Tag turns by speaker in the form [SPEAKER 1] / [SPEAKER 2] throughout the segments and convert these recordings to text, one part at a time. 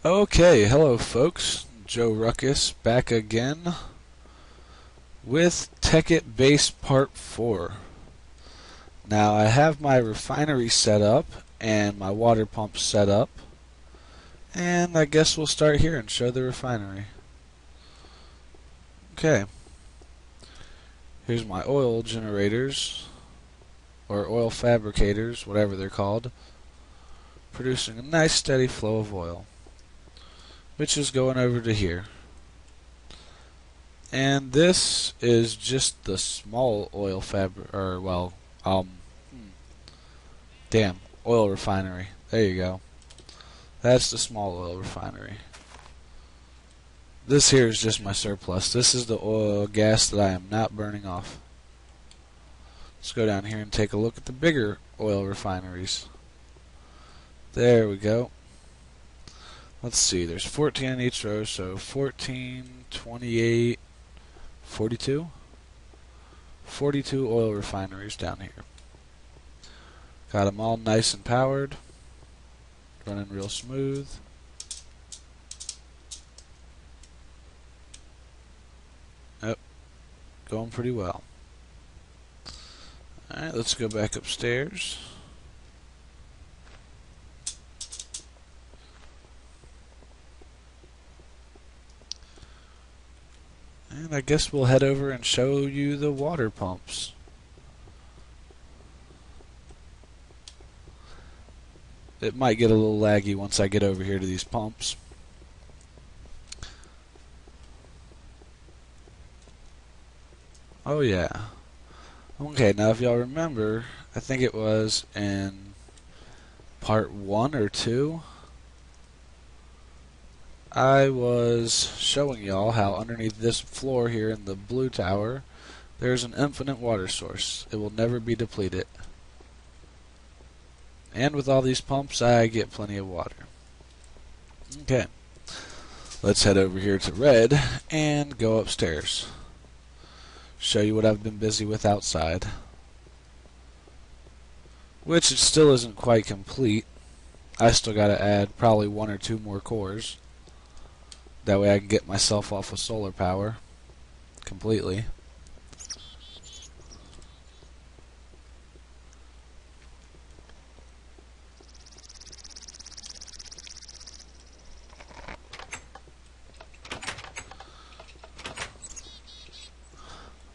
[SPEAKER 1] Okay, hello folks. Joe Ruckus back again with Tekkit Base Part 4. Now I have my refinery set up and my water pump set up, and I guess we'll start here and show the refinery. Okay, here's my oil generators, or oil fabricators, whatever they're called, producing a nice steady flow of oil, which is going over to here. And this is just the small oil oil refinery. There you go. That's the small oil refinery. This here is just my surplus. This is the oil gas that I am not burning off. Let's go down here and take a look at the bigger oil refineries. There we go. Let's see, there's 14 in each row, so 14, 28, 42? 42 oil refineries down here. Got them all nice and powered, running real smooth. Yep, going pretty well. Alright, let's go back upstairs. And I guess we'll head over and show you the water pumps. It might get a little laggy once I get over here to these pumps. Oh yeah. Okay, now if y'all remember, I think it was in part 1 or 2, I was showing y'all how underneath this floor here in the blue tower, there's an infinite water source. It will never be depleted. And with all these pumps, I get plenty of water. Okay, let's head over here to red and go upstairs. Show you what I've been busy with outside. Which it still isn't quite complete. I still gotta add probably 1 or 2 more cores. That way I can get myself off of solar power completely.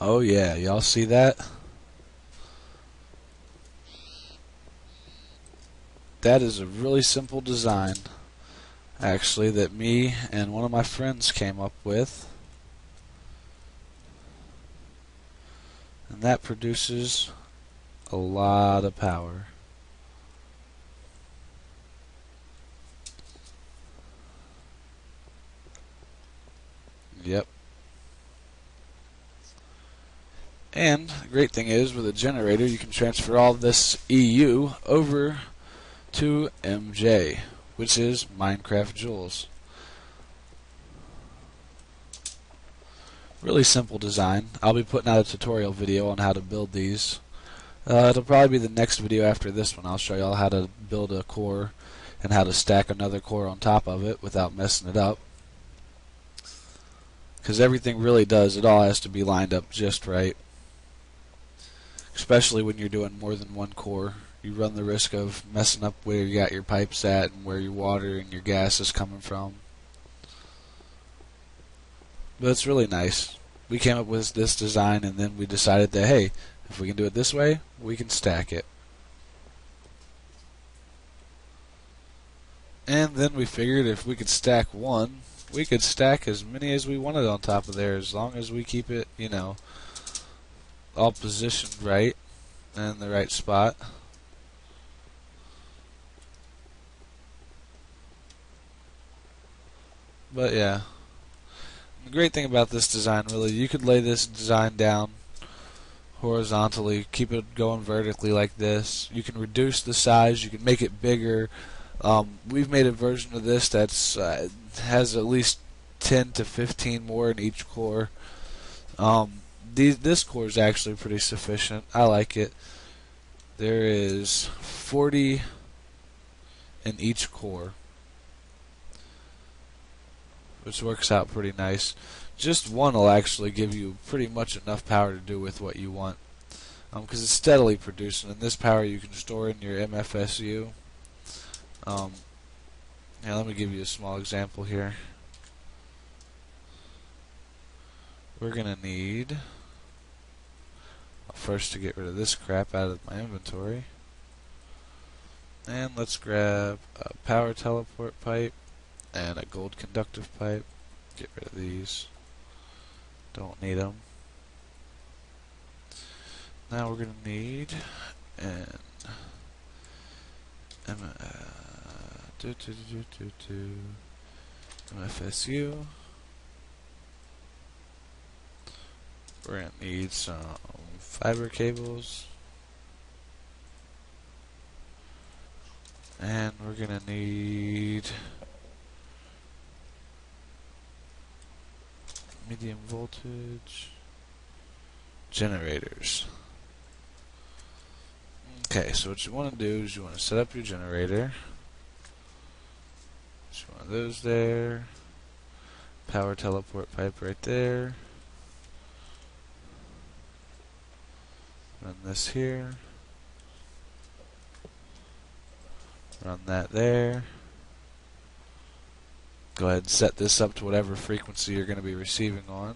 [SPEAKER 1] Oh yeah, y'all see that? That is a really simple design, actually, that me and one of my friends came up with. And that produces a lot of power. Yep. And the great thing is, with a generator, you can transfer all this EU over to MJ, which is Minecraft Joules. Really simple design. I'll be putting out a tutorial video on how to build these. It'll probably be the next video after this one. I'll show y'all how to build a core and how to stack another core on top of it without messing it up. Because everything really does, it all has to be lined up just right. Especially when you're doing more than one core. You run the risk of messing up where you got your pipes at and where your water and your gas is coming from. But it's really nice. We came up with this design and then we decided that, hey, if we can do it this way, we can stack it. And then we figured if we could stack one, we could stack as many as we wanted on top of there, as long as we keep it, you know, all positioned right and in the right spot. But yeah, the great thing about this design, really, you could lay this design down horizontally, keep it going vertically like this. You can reduce the size, you can make it bigger. We've made a version of this that's has at least 10 to 15 more in each core. This core is actually pretty sufficient. I like it. There is 40 in each core. which works out pretty nice. Just one will actually give you pretty much enough power to do with what you want, because it's steadily producing. And this power you can store in your MFSU. Now let me give you a small example here. We're gonna need first to get rid of this crap out of my inventory. And let's grab a power teleport pipe and a gold conductive pipe. Get rid of these. Don't need them. Now we're going to need an MFSU. We're going to need some fiber cables. And we're going to need medium voltage generators. Okay, so what you want to do is you want to set up your generator. Just one of those there. Power teleport pipe right there. Run this here. Run that there. Go ahead and set this up to whatever frequency you're going to be receiving on.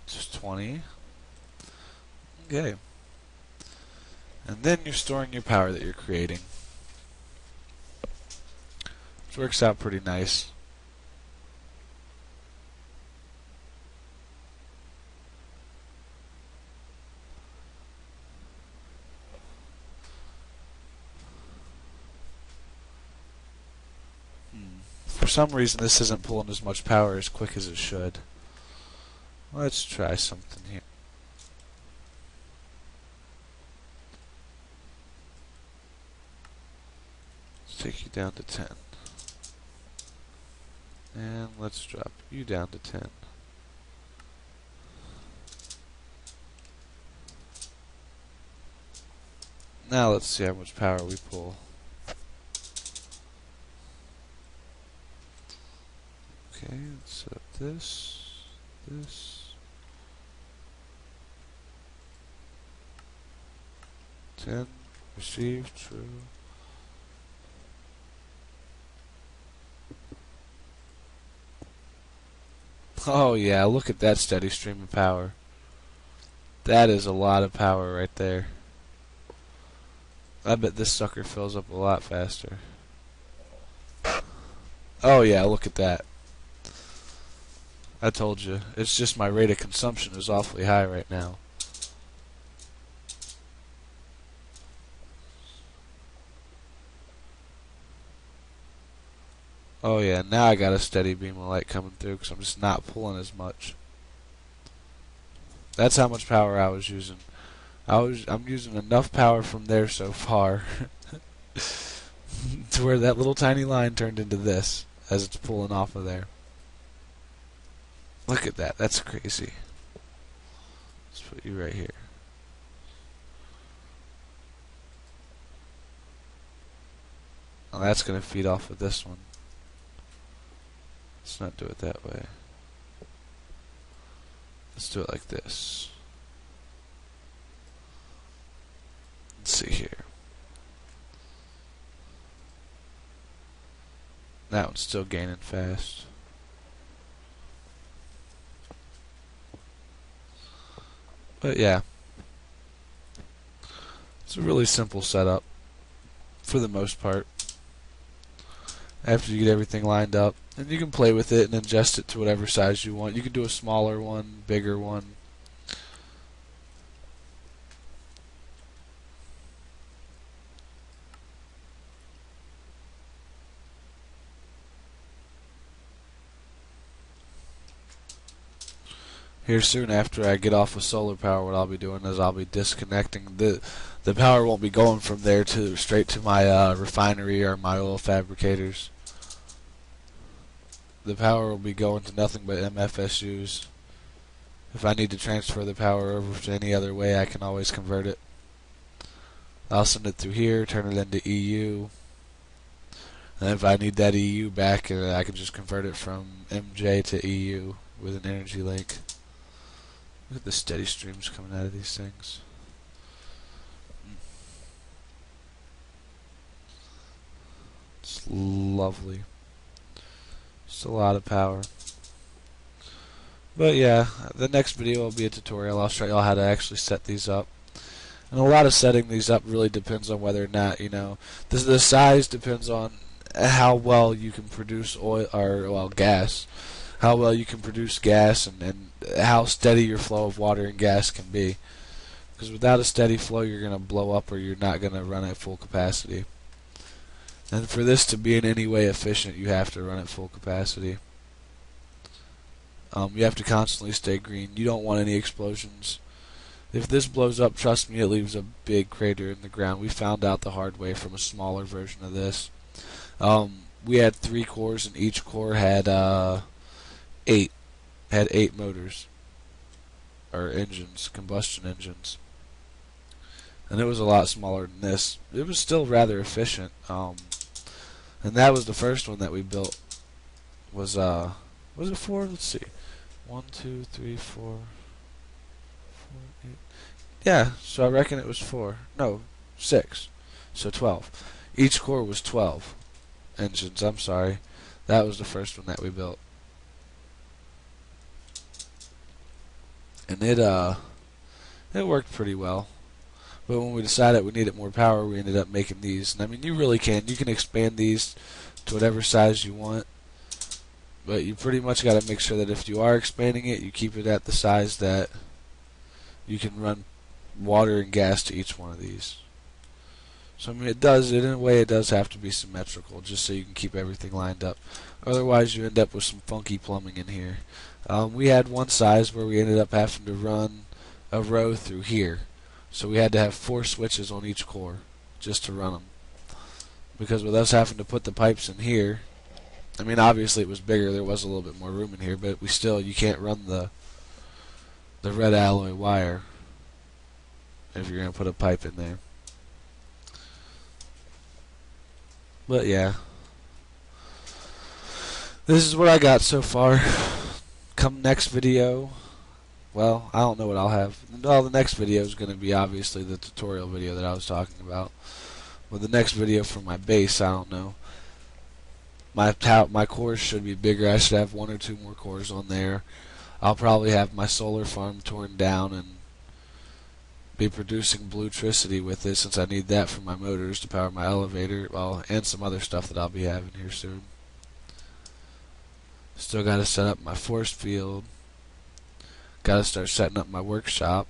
[SPEAKER 1] Just 20. Okay. And then you're storing your power that you're creating. Which works out pretty nice. For some reason this isn't pulling as much power as quick as it should. Let's try something here. Let's take you down to 10. And let's drop you down to 10. Now let's see how much power we pull. Okay, let's set up this, this, 10, receive, true. Oh yeah, look at that steady stream of power. That is a lot of power right there. I bet this sucker fills up a lot faster. Oh yeah, look at that. I told you. It's just my rate of consumption is awfully high right now. Oh yeah, now I got a steady beam of light coming through because I'm just not pulling as much. That's how much power I was using. I'm using enough power from there so far to where that little tiny line turned into this as it's pulling off of there. Look at that. That's crazy. Let's put you right here. Now that's going to feed off of this one. Let's not do it that way. Let's do it like this. Let's see here. That one's still gaining fast. But yeah, it's a really simple setup for the most part. After you get everything lined up, and you can play with it and adjust it to whatever size you want. You can do a smaller one, bigger one. Here soon after I get off with solar power, what I'll be doing is I'll be disconnecting the power won't be going from there to straight to my refinery or my oil fabricators. The power will be going to nothing but MFSUs. If I need to transfer the power over to any other way, I can always convert it. I'll send it through here, turn it into EU, And if I need that EU back, I can just convert it from MJ to EU with an energy link. Look at the steady streams coming out of these things. It's lovely. It's a lot of power. But yeah, the next video will be a tutorial. I'll show y'all how to actually set these up. And a lot of setting these up really depends on whether or not, the size depends on how well you can produce oil, or, well, gas. How well you can produce gas, and how steady your flow of water and gas can be. Because without a steady flow, you're going to blow up, or you're not going to run at full capacity. And for this to be in any way efficient, you have to run at full capacity. You have to constantly stay green. You don't want any explosions. If this blows up, trust me, it leaves a big crater in the ground. We found out the hard way from a smaller version of this. We had 3 cores, and each core had 8 motors, or engines, combustion engines. And it was a lot smaller than this. It was still rather efficient. And that was the first one that we built. Was it 4? Let's see. 1, 2, 3, 4, 8. Yeah, so I reckon it was 4. No, 6. So 12. Each core was 12 engines. I'm sorry. That was the first one that we built. And it worked pretty well. But when we decided we needed more power, we ended up making these. And I mean, you really can. You can expand these to whatever size you want. But you pretty much got to make sure that if you are expanding it, you keep it at the size that you can run water and gas to each one of these. So I mean, in a way, it does have to be symmetrical, just so you can keep everything lined up. Otherwise, you end up with some funky plumbing in here. We had one size where we ended up having to run a row through here. So we had to have 4 switches on each core just to run them. Because with us having to put the pipes in here, I mean, obviously it was bigger, there was a little bit more room in here, but you can't run the red alloy wire if you're going to put a pipe in there. But yeah, this is what I got so far. Come next video, well, I don't know what I'll have. Well, the next video is going to be obviously the tutorial video that I was talking about. With the next video for my base, I don't know. My cores should be bigger. I should have 1 or 2 more cores on there. I'll probably have my solar farm torn down and be producing bluetricity with it, since I need that for my motors to power my elevator, well, and some other stuff that I'll be having here soon. Still got to set up my force field. Got to start setting up my workshop.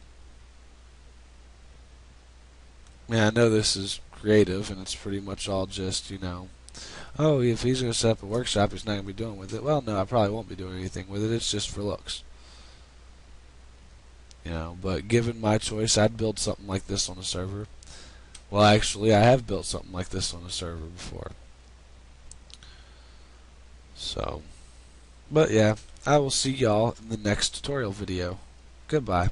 [SPEAKER 1] Yeah, I know this is creative, and it's pretty much all just, oh, if he's going to set up a workshop, he's not going to be doing with it. Well, no, I probably won't be doing anything with it. It's just for looks. But given my choice, I'd build something like this on a server. Well, actually, I have built something like this on a server before. So, but yeah, I will see y'all in the next tutorial video. Goodbye.